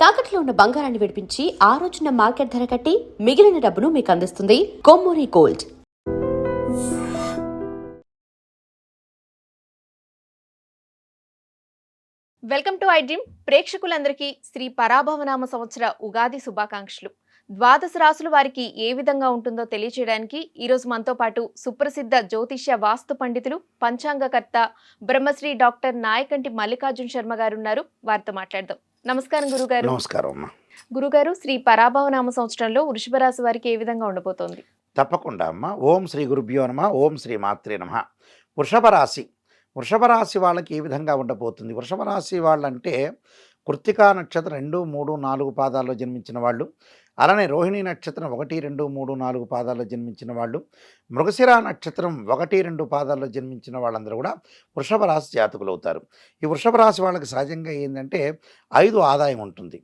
తాకట్లో ఉన్న బంగారాన్ని విడిపించి ఆ రోజున మార్కెట్ ధర కట్టి మిగిలిన డబ్బును మీకు అందిస్తుంది Kommuri gold. Welcome to I dream. ప్రేక్షకులందరికీ శ్రీ పరాభవనామ సంవత్సర ఉగాది శుభాకాంక్షలు. ద్వాదశ రాసుల వారికి ఏ విధంగా ఉంటుందో తెలియచేయడానికి ఈరోజు మనతో పాటు సుప్రసిద్ధ జ్యోతిష్య వాస్తు పండితులు, పంచాంగకర్త బ్రహ్మశ్రీ డాక్టర్ నాయకంటి మల్లికార్జున శర్మ గారు ఉన్నారు. వారితో మాట్లాడదాం. నమస్కారం గురుగారు. నమస్కారం అమ్మా. గురుగారు, శ్రీ పరాభవనామ సంవత్సరంలో వృషభ రాశి వారికి ఏ విధంగా ఉండబోతోంది? తప్పకుండా అమ్మా. ఓం శ్రీ గురుభ్యో నమః. ఓం శ్రీ మాత్రే నమః. వృషభ రాశి వాళ్ళకి ఏ విధంగా ఉండబోతుంది? వృషభ రాశి వాళ్ళంటే కృత్తికా నక్షత్రం 2, 3, 4 పాదాల్లో జన్మించిన వాళ్ళు, అలానే రోహిణి నక్షత్రం 1, 2, 3, 4 పాదాల్లో జన్మించిన వాళ్ళు, మృగశిర నక్షత్రం 1, 2 పాదాల్లో జన్మించిన వాళ్ళందరూ కూడా వృషభ రాశి జాతకులు అవుతారు. ఈ వృషభ రాశి వాళ్ళకి సహజంగా ఏంటంటే 5 ఆదాయం ఉంటుంది,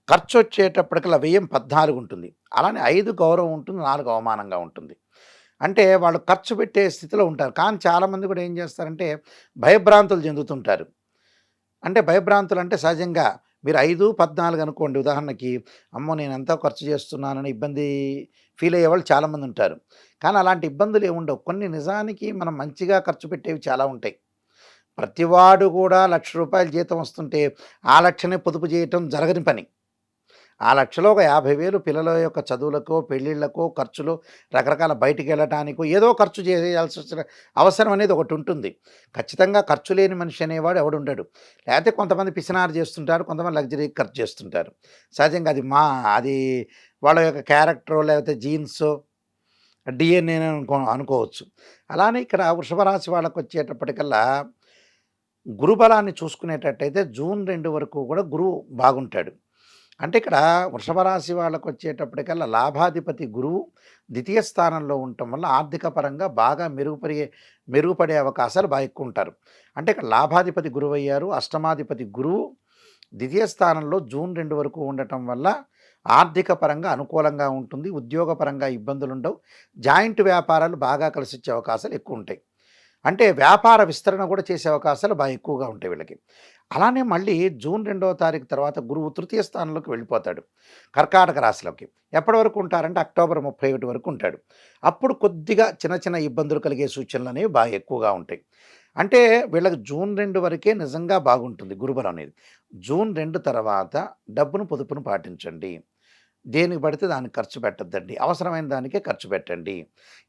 ఖర్చు వచ్చేటప్పటికల్లా వ్యయం 14 ఉంటుంది, అలానే 5 గౌరవం ఉంటుంది, 4 అవమానంగా ఉంటుంది. అంటే వాళ్ళు ఖర్చు పెట్టే స్థితిలో ఉంటారు. కానీ చాలామంది కూడా ఏం చేస్తారంటే భయభ్రాంతులు చెందుతుంటారు. అంటే భయభ్రాంతులు అంటే సహజంగా మీరు 5, 14 అనుకోండి ఉదాహరణకి, అమ్మో నేను ఎంతో ఖర్చు చేస్తున్నానని ఇబ్బంది ఫీల్ అయ్యే వాళ్ళు చాలామంది ఉంటారు. కానీ అలాంటి ఇబ్బందులు ఏముండవు. కొన్ని నిజానికి మనం మంచిగా ఖర్చు పెట్టేవి చాలా ఉంటాయి. ప్రతివాడు కూడా ₹1,00,000 జీతం వస్తుంటే ఆ లక్షనే పొదుపు చేయటం జరగని పని. ఆ లక్షలో ఒక 50,000 పిల్లల యొక్క చదువులకో, పెళ్ళిళ్ళకో, ఖర్చులు, రకరకాల బయటికి వెళ్ళటానికో ఏదో ఖర్చు చేయాల్సి వచ్చిన అవసరం అనేది ఒకటి ఉంటుంది. ఖచ్చితంగా ఖర్చు లేని మనిషి అనేవాడు ఎవడుండడు. లేకపోతే కొంతమంది పిసినారు చేస్తుంటారు, కొంతమంది లగ్జరీ ఖర్చు చేస్తుంటారు. సహజంగా అది వాళ్ళ యొక్క క్యారెక్టరో లేకపోతే జీన్సో డిఎన్ఏ అనుకోవచ్చు. అలానే ఇక్కడ వృషభ రాశి వాళ్ళకు వచ్చేటప్పటికల్లా గురుబలాన్ని చూసుకునేటట్టయితే జూన్ 2 వరకు కూడా గురువు బాగుంటాడు. అంటే ఇక్కడ వృషభ రాశి వాళ్ళకు వచ్చేటప్పటికల్లా లాభాధిపతి గురువు ద్వితీయ స్థానంలో ఉండటం వల్ల ఆర్థిక పరంగా బాగా మెరుగుపడే అవకాశాలు బాగా ఎక్కువ ఉంటారు. అంటే ఇక్కడ లాభాధిపతి గురువు అయ్యారు, అష్టమాధిపతి గురువు ద్వితీయ స్థానంలో జూన్ 2 వరకు ఉండటం వల్ల ఆర్థిక పరంగా అనుకూలంగా ఉంటుంది, ఉద్యోగపరంగా ఇబ్బందులు ఉండవు, జాయింట్ వ్యాపారాలు బాగా కలిసి వచ్చే అవకాశాలు ఎక్కువ ఉంటాయి. అంటే వ్యాపార విస్తరణ కూడా చేసే అవకాశాలు బాగా ఎక్కువగా ఉంటాయి వీళ్ళకి. అలానే మళ్ళీ జూన్ 2వ తారీఖు తర్వాత గురువు తృతీయ స్థానంలోకి వెళ్ళిపోతాడు, కర్కాటక రాశిలోకి. ఎప్పటి వరకు ఉంటారంటే అక్టోబర్ 31 వరకు ఉంటాడు. అప్పుడు కొద్దిగా చిన్న చిన్న ఇబ్బందులు కలిగే సూచనలు అనేవి బాగా ఎక్కువగా ఉంటాయి. అంటే వీళ్ళకి జూన్ 2 వరకే నిజంగా బాగుంటుంది గురుబలం అనేది. జూన్ 2 తర్వాత డబ్బును పొదుపును పాటించండి. దేనికి పడితే దానికి ఖర్చు పెట్టద్దండి, అవసరమైన దానికే ఖర్చు పెట్టండి.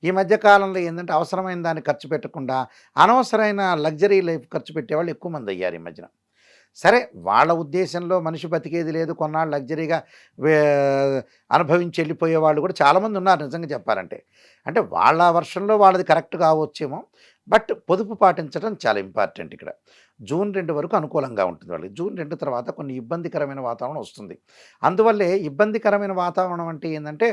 ఈ మధ్యకాలంలో ఏంటంటే అవసరమైన దానికి ఖర్చు పెట్టకుండా అనవసరమైన లగ్జరీ లైఫ్ ఖర్చు పెట్టేవాళ్ళు ఎక్కువ మంది అయ్యారు ఈ మధ్యన. సరే, వాళ్ళ ఉద్దేశంలో మనిషి బతికేది లేదు, కొన్నాళ్ళు లగ్జరీగా అనుభవించి వెళ్ళిపోయే వాళ్ళు కూడా చాలామంది ఉన్నారు నిజంగా చెప్పాలంటే. అంటే వాళ్ళ వర్షంలో వాళ్ళది కరెక్ట్ కావచ్చేమో, బట్ పొదుపు పాటించడం చాలా ఇంపార్టెంట్ ఇక్కడ. జూన్ 2 వరకు అనుకూలంగా ఉంటుంది వాళ్ళకి. జూన్ 2 తర్వాత కొన్ని ఇబ్బందికరమైన వాతావరణం వస్తుంది. అందువల్లే ఇబ్బందికరమైన వాతావరణం అంటే ఏంటంటే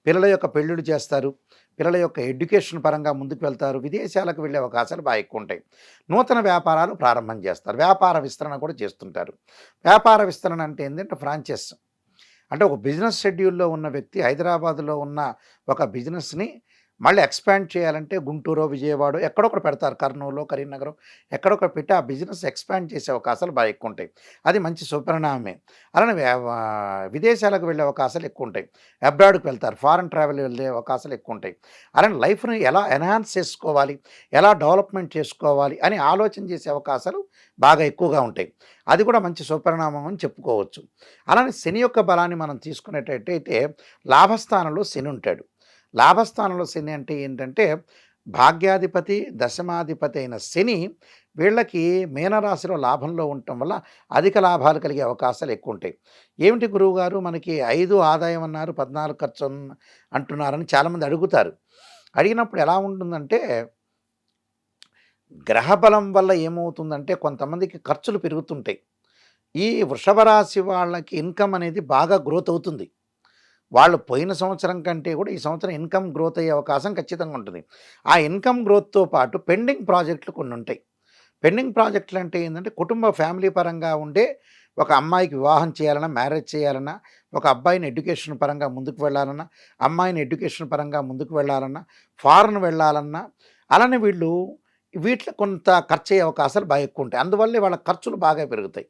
పిల్లల యొక్క పెళ్ళిళ్ళు చేస్తారు, పిల్లల యొక్క ఎడ్యుకేషన్ పరంగా ముందుకు వెళ్తారు, విదేశాలకు వెళ్ళే అవకాశాలు బాగా ఎక్కువ ఉంటాయి, నూతన వ్యాపారాలు ప్రారంభం చేస్తారు, వ్యాపార విస్తరణ కూడా చేస్తుంటారు. వ్యాపార విస్తరణ అంటే ఏంటంటే ఫ్రాంచైజ్. అంటే ఒక బిజినెస్ షెడ్యూల్లో ఉన్న వ్యక్తి హైదరాబాద్లో ఉన్న ఒక బిజినెస్ని మళ్ళీ ఎక్స్పాండ్ చేయాలంటే గుంటూరు, విజయవాడ ఎక్కడొకటి పెడతారు, కర్నూలు, కరీంనగరం ఎక్కడొకటి పెట్టి ఆ బిజినెస్ ఎక్స్పాండ్ చేసే అవకాశాలు బాగా ఎక్కువ ఉంటాయి. అది మంచి సుపరిణామమే. అలానే విదేశాలకు వెళ్ళే అవకాశాలు ఎక్కువ ఉంటాయి, అబ్రాడ్కి వెళ్తారు, ఫారెన్ ట్రావెల్ వెళ్ళే అవకాశాలు ఎక్కువ ఉంటాయి. అలానే లైఫ్ని ఎలా ఎన్హాన్స్ చేసుకోవాలి, ఎలా డెవలప్మెంట్ చేసుకోవాలి అని ఆలోచన చేసే అవకాశాలు బాగా ఎక్కువగా ఉంటాయి. అది కూడా మంచి సుపరిణామం అని చెప్పుకోవచ్చు. అలానే శని యొక్క బలాన్ని మనం తీసుకునేటట్టయితే లాభస్థానంలో శని ఉంటాడు. లాభస్థానంలో శని అంటే ఏంటంటే భాగ్యాధిపతి, దశమాధిపతి అయిన శని వీళ్ళకి మీనరాశిలో లాభంలో ఉండటం వల్ల అధిక లాభాలు కలిగే అవకాశాలు ఎక్కువ ఉంటాయి. ఏమిటి గురువుగారు మనకి 5 ఆదాయం అన్నారు, 14 ఖర్చు అంటున్నారని చాలామంది అడుగుతారు. అడిగినప్పుడు ఎలా ఉంటుందంటే గ్రహబలం వల్ల ఏమవుతుందంటే కొంతమందికి ఖర్చులు పెరుగుతుంటాయి. ఈ వృషభ రాశి వాళ్ళకి ఇన్కమ్ అనేది బాగా గ్రోత్ అవుతుంది. వాళ్ళు పోయిన సంవత్సరం కంటే కూడా ఈ సంవత్సరం ఇన్కమ్ గ్రోత్ అయ్యే అవకాశం ఖచ్చితంగా ఉంటుంది. ఆ ఇన్కమ్ గ్రోత్తో పాటు పెండింగ్ ప్రాజెక్టులు కొన్ని ఉంటాయి. పెండింగ్ ప్రాజెక్టులు అంటే ఏంటంటే కుటుంబ ఫ్యామిలీ పరంగా ఉండే ఒక అమ్మాయికి వివాహం చేయాలన్నా, మ్యారేజ్ చేయాలన్నా, ఒక అబ్బాయిని ఎడ్యుకేషన్ పరంగా ముందుకు వెళ్ళాలన్నా, అమ్మాయిని ఎడ్యుకేషన్ పరంగా ముందుకు వెళ్ళాలన్నా, ఫారెన్ వెళ్ళాలన్నా, అలానే వీటిలో కొంత ఖర్చు అయ్యే అవకాశాలు బాగా ఎక్కువ ఉంటాయి. అందువల్లే వాళ్ళ ఖర్చులు బాగా పెరుగుతాయి.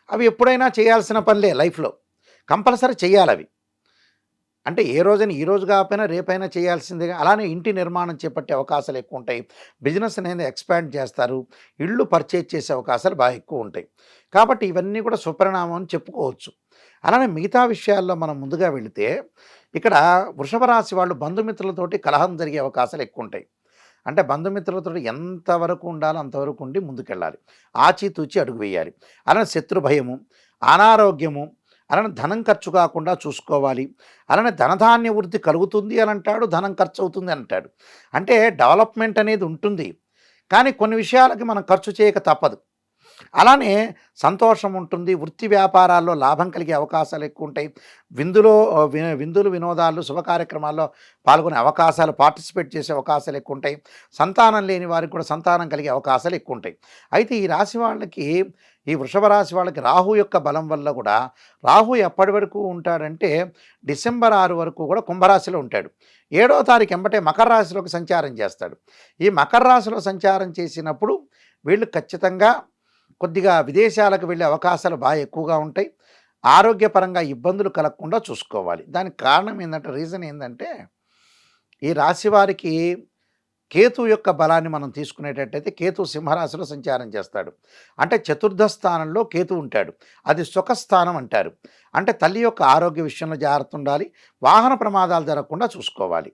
అవి ఎప్పుడైనా చేయాల్సిన పనులే లైఫ్‌లో. కంపల్సరీ చేయాలి అవి. అంటే ఏ రోజైనా ఈ రోజు కాకపోయినా రేపైనా చేయాల్సిందిగా. అలానే ఇంటి నిర్మాణం చేపట్టే అవకాశాలు ఎక్కువుంటాయి. బిజినెస్ అనేది ఎక్స్‌పాండ్ చేస్తారు. ఇళ్ళు పర్చేజ్ చేసే అవకాశాలు బాగా ఎక్కువుంటాయి. కాబట్టి ఇవన్నీ కూడా సుపరిణామం అని చెప్పుకోవచ్చు. అలానే మిగతా విషయాల్లో మనం ముందుగా వెళితే, ఇక్కడ వృషభ రాశి వాళ్ళు బంధుమిత్రులతోటి కలహం జరిగే అవకాశాలు ఎక్కువుంటాయి. అంటే బంధుమిత్రులతోటి ఎంతవరకు ఉండాలో అంతవరకు ఉండి ముందుకెళ్ళాలి. ఆచితూచి అడుగు వేయాలి. అలానే శత్రు భయము, అనారోగ్యము, అలానే ధనం ఖర్చు కాకుండా చూసుకోవాలి. అలానే ధనధాన్య వృద్ధి కలుగుతుంది అని అంటాడు, ధనం ఖర్చు అవుతుంది అంటాడు. అంటే డెవలప్మెంట్ అనేది ఉంటుంది. కానీ కొన్ని విషయాలకి మనం ఖర్చు చేయక తప్పదు. అలానే సంతోషం ఉంటుంది. వృత్తి వ్యాపారాల్లో లాభం కలిగే అవకాశాలు ఎక్కువుంటాయి. విందులు, వినోదాలు, శుభ కార్యక్రమాల్లో పాల్గొనే అవకాశాలు, పార్టిసిపేట్ చేసే అవకాశాలు ఎక్కువుంటాయి. సంతానం లేని వారికి కూడా సంతానం కలిగే అవకాశాలు ఎక్కువుంటాయి. అయితే ఈ రాశి వాళ్ళకి, ఈ వృషభ రాశి వాళ్ళకి రాహు యొక్క బలం వల్ల కూడా, రాహు ఎప్పటి వరకు ఉంటాడంటే డిసెంబర్ 6 వరకు కూడా కుంభరాశిలో ఉంటాడు. 7వ తారీఖు ఎంబటే మకర రాశిలోకి సంచారం చేస్తాడు. ఈ మకర రాశిలో సంచారం చేసినప్పుడు వీళ్ళు ఖచ్చితంగా కొద్దిగా విదేశాలకు వెళ్ళే అవకాశాలు బాగా ఎక్కువగా ఉంటాయి. ఆరోగ్యపరంగా ఇబ్బందులు కలగకుండా చూసుకోవాలి. దానికి కారణం ఏందంటే, రీజన్ ఏందంటే, ఈ రాశి వారికి కేతు యొక్క బలాన్ని మనం తీసుకునేటట్టయితే, కేతు సింహరాశిలో సంచారం చేస్తాడు. అంటే చతుర్థ స్థానంలో కేతు ఉంటాడు. అది సుఖస్థానం అంటారు. అంటే తల్లి యొక్క ఆరోగ్య విషయంలో జాగ్రత్త ఉండాలి. వాహన ప్రమాదాలు జరగకుండా చూసుకోవాలి.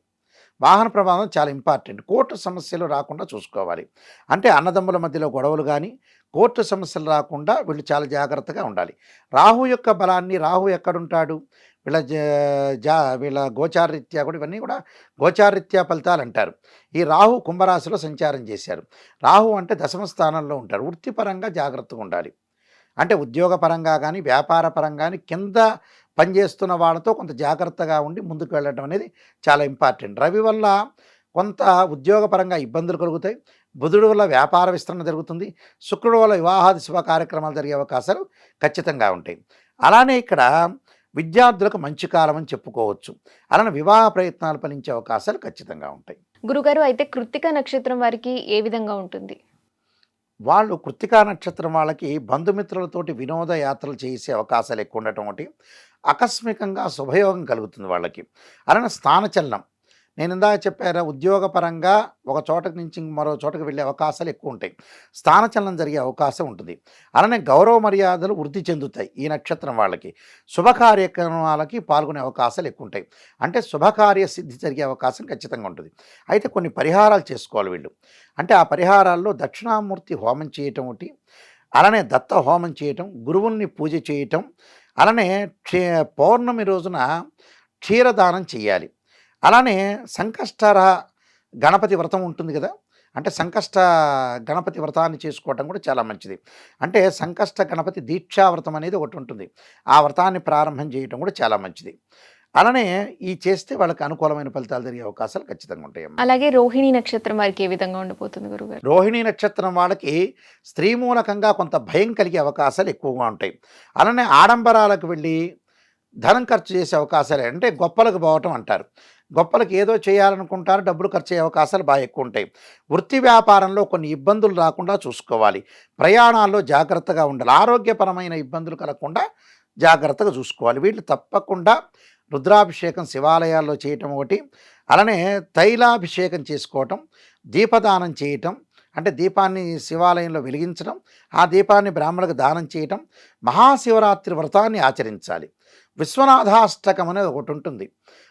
వాహన ప్రమాదం చాలా ఇంపార్టెంట్. కోర్టు సమస్యలు రాకుండా చూసుకోవాలి. అంటే అన్నదమ్ముల మధ్యలో గొడవలు కానీ, కోర్టు సమస్యలు రాకుండా వీళ్ళు చాలా జాగ్రత్తగా ఉండాలి. రాహు యొక్క బలాన్ని, రాహు ఎక్కడుంటాడు, వీళ్ళ వీళ్ళ గోచారరీత్యా కూడా, ఇవన్నీ కూడా గోచారరీత్యా ఫలితాలు అంటారు. ఈ రాహు కుంభరాశిలో సంచారం చేశారు. రాహు అంటే దశమ స్థానంలో ఉంటారు. వృత్తిపరంగా జాగ్రత్తగా ఉండాలి. అంటే ఉద్యోగపరంగా కానీ, వ్యాపార పరంగా కానీ, కింద పనిచేస్తున్న వాళ్ళతో కొంత జాగ్రత్తగా ఉండి ముందుకు వెళ్ళడం అనేది చాలా ఇంపార్టెంట్. రవి వల్ల కొంత ఉద్యోగపరంగా ఇబ్బందులు కలుగుతాయి. బుధుడు వల్ల వ్యాపార విస్తరణ జరుగుతుంది. శుక్రుడు వల్ల వివాహాది శుభ కార్యక్రమాలు జరిగే అవకాశాలు ఖచ్చితంగా ఉంటాయి. అలానే ఇక్కడ విద్యార్థులకు మంచి కాలం అని చెప్పుకోవచ్చు. అలానే వివాహ ప్రయత్నాలు ఫలించే అవకాశాలు ఖచ్చితంగా ఉంటాయి. గురుగారు, అయితే కృత్తిక నక్షత్రం వారికి ఏ విధంగా ఉంటుంది? వాళ్ళు కృత్తికా నక్షత్రం వాళ్ళకి బంధుమిత్రులతోటి వినోద యాత్రలు చేసే అవకాశాలు ఎక్కువ ఉండటం ఒకటి. ఆకస్మికంగా శుభయోగం కలుగుతుంది వాళ్ళకి. అలానే స్థానచలనం, నేను ఇందాక చెప్పారా, ఉద్యోగపరంగా ఒక చోట నుంచి మరో చోటకి వెళ్ళే అవకాశాలు ఎక్కువ ఉంటాయి. స్థానచలనం జరిగే అవకాశం ఉంటుంది. అలానే గౌరవ మర్యాదలు వృద్ధి చెందుతాయి ఈ నక్షత్రం వాళ్ళకి. శుభ కార్యక్రమాలకి పాల్గొనే అవకాశాలు ఎక్కువ ఉంటాయి. అంటే శుభకార్య సిద్ధి జరిగే అవకాశం ఖచ్చితంగా ఉంటుంది. అయితే కొన్ని పరిహారాలు చేసుకోవాలి వీళ్ళు. అంటే ఆ పరిహారాల్లో దక్షిణామూర్తి హోమం చేయటం ఒకటి, అలానే దత్త హోమం చేయటం, గురువుల్ని పూజ చేయటం, అలానే పౌర్ణమి రోజున క్షీరదానం చేయాలి. అలానే సంకష్టహర గణపతి వ్రతం ఉంటుంది కదా, అంటే సంకష్ట గణపతి వ్రతాన్ని చేసుకోవటం కూడా చాలా మంచిది. అంటే సంకష్ట గణపతి దీక్షా వ్రతం అనేది ఒకటి ఉంటుంది. ఆ వ్రతాన్ని ప్రారంభం చేయటం కూడా చాలా మంచిది. అలానే ఈ చేస్తే వాళ్ళకి అనుకూలమైన ఫలితాలు జరిగే అవకాశాలు ఖచ్చితంగా ఉంటాయి. అలాగే రోహిణి నక్షత్రం వారికి ఏ విధంగా ఉండబోతుంది గురుగారు? రోహిణి నక్షత్రం వాళ్ళకి స్త్రీ మూలకంగా కొంత భయం కలిగే అవకాశాలు ఎక్కువగా ఉంటాయి. అలానే ఆడంబరాలకు వెళ్ళి ధనం ఖర్చు చేసే అవకాశాలు, అంటే గొప్పలకు పోవటం అంటారు. గొప్పలకు ఏదో చేయాలనుకుంటారు, డబ్బులు ఖర్చు అయ్యే అవకాశాలు బాగా ఎక్కువ ఉంటాయి. వృత్తి వ్యాపారంలో కొన్ని ఇబ్బందులు రాకుండా చూసుకోవాలి. ప్రయాణాల్లో జాగ్రత్తగా ఉండాలి. ఆరోగ్యపరమైన ఇబ్బందులు కలగకుండా జాగ్రత్తగా చూసుకోవాలి. వీళ్ళు తప్పకుండా రుద్రాభిషేకం శివాలయాల్లో చేయటం ఒకటి, అలానే తైలాభిషేకం చేసుకోవటం, దీపదానం చేయటం, అంటే దీపాన్ని శివాలయంలో వెలిగించడం, ఆ దీపాన్ని బ్రాహ్మణులకు దానం చేయటం, మహాశివరాత్రి వ్రతాన్ని ఆచరించాలి. విశ్వనాథాష్టకం అనేది ఒకటి ఉంటుంది.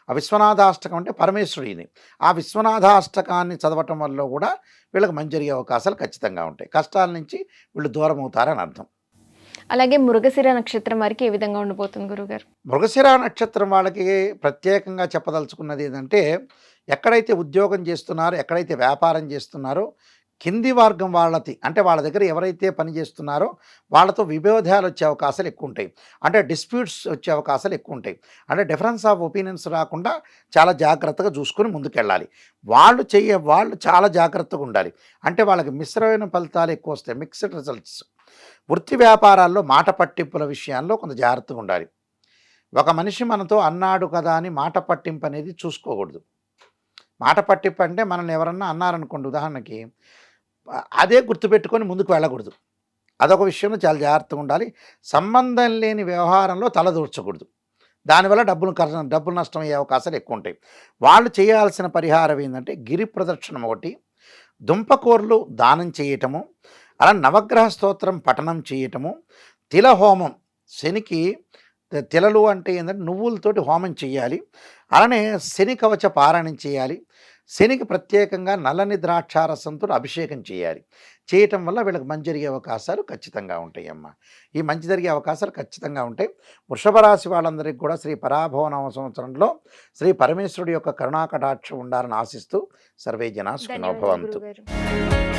ఆ విశ్వనాథాష్టకం అంటే పరమేశ్వరుడిని. ఆ విశ్వనాథాష్టకాన్ని చదవటం వల్ల కూడా వీళ్ళకి మంచి జరిగే అవకాశాలు ఖచ్చితంగా ఉంటాయి. కష్టాల నుంచి వీళ్ళు దూరం అవుతారని అర్థం. అలాగే మృగశిర నక్షత్రం వారికి ఏ విధంగా ఉండబోతుంది గురుగారు? మృగశిర నక్షత్రం వాళ్ళకి ప్రత్యేకంగా చెప్పదలుచుకున్నది ఏంటంటే, ఎక్కడైతే ఉద్యోగం చేస్తున్నారో, ఎక్కడైతే వ్యాపారం చేస్తున్నారో, కింది వర్గం వాళ్ళది, అంటే వాళ్ళ దగ్గర ఎవరైతే పని చేస్తున్నారో వాళ్ళతో విభేదాలు వచ్చే అవకాశాలు ఎక్కువ ఉంటాయి. అంటే డిస్ప్యూట్స్ వచ్చే అవకాశాలు ఎక్కువ ఉంటాయి. అంటే డిఫరెన్స్ ఆఫ్ ఒపీనియన్స్ రాకుండా చాలా జాగ్రత్తగా చూసుకొని ముందుకెళ్ళాలి. వాళ్ళు చాలా జాగ్రత్తగా ఉండాలి. అంటే వాళ్ళకి మిశ్రమైన ఫలితాలు ఎక్కువ వస్తాయి, మిక్స్డ్ రిజల్ట్స్. వృత్తి వ్యాపారాల్లో మాట పట్టింపుల విషయాల్లో కొంత జాగ్రత్తగా ఉండాలి. ఒక మనిషి మనతో అన్నాడు కదా అని మాట పట్టింపు అనేది చూసుకోకూడదు. మాట పట్టింపు అంటే మనల్ని ఎవరన్నా అన్నారనుకోండి, ఉదాహరణకి అదే గుర్తుపెట్టుకొని ముందుకు వెళ్ళకూడదు. అదొక విషయంలో చాలా జాగ్రత్తగా ఉండాలి. సంబంధం లేని వ్యవహారంలో తలదూర్చకూడదు. దానివల్ల డబ్బులు నష్టం అయ్యే అవకాశాలు ఎక్కువ ఉంటాయి. వాళ్ళు చేయాల్సిన పరిహారం ఏంటంటే గిరి ప్రదక్షిణం ఒకటి, దుంపకూరలు దానం చేయటము, అలా నవగ్రహ స్తోత్రం పఠనం చేయటము, తిల హోమం, శనికి తిలలు అంటే ఏంటంటే నువ్వులతోటి హోమం చేయాలి. అలానే శని కవచ పారాయణం చేయాలి. శనికి ప్రత్యేకంగా నల్లని ద్రాక్షారసంతో అభిషేకం చేయాలి. చేయటం వల్ల వీళ్ళకి మంచి జరిగే అవకాశాలు ఖచ్చితంగా ఉంటాయమ్మా. ఈ మంచి జరిగే అవకాశాలు ఖచ్చితంగా ఉంటాయి. వృషభ రాశి వాళ్ళందరికీ కూడా శ్రీ పరాభవనామ సంవత్సరంలో శ్రీ పరమేశ్వరుడి యొక్క కరుణాకటాక్షం ఉండాలని ఆశిస్తూ సర్వే జనా సుఖినో ధన్యవాదాలు భవంతు. గురుగారు.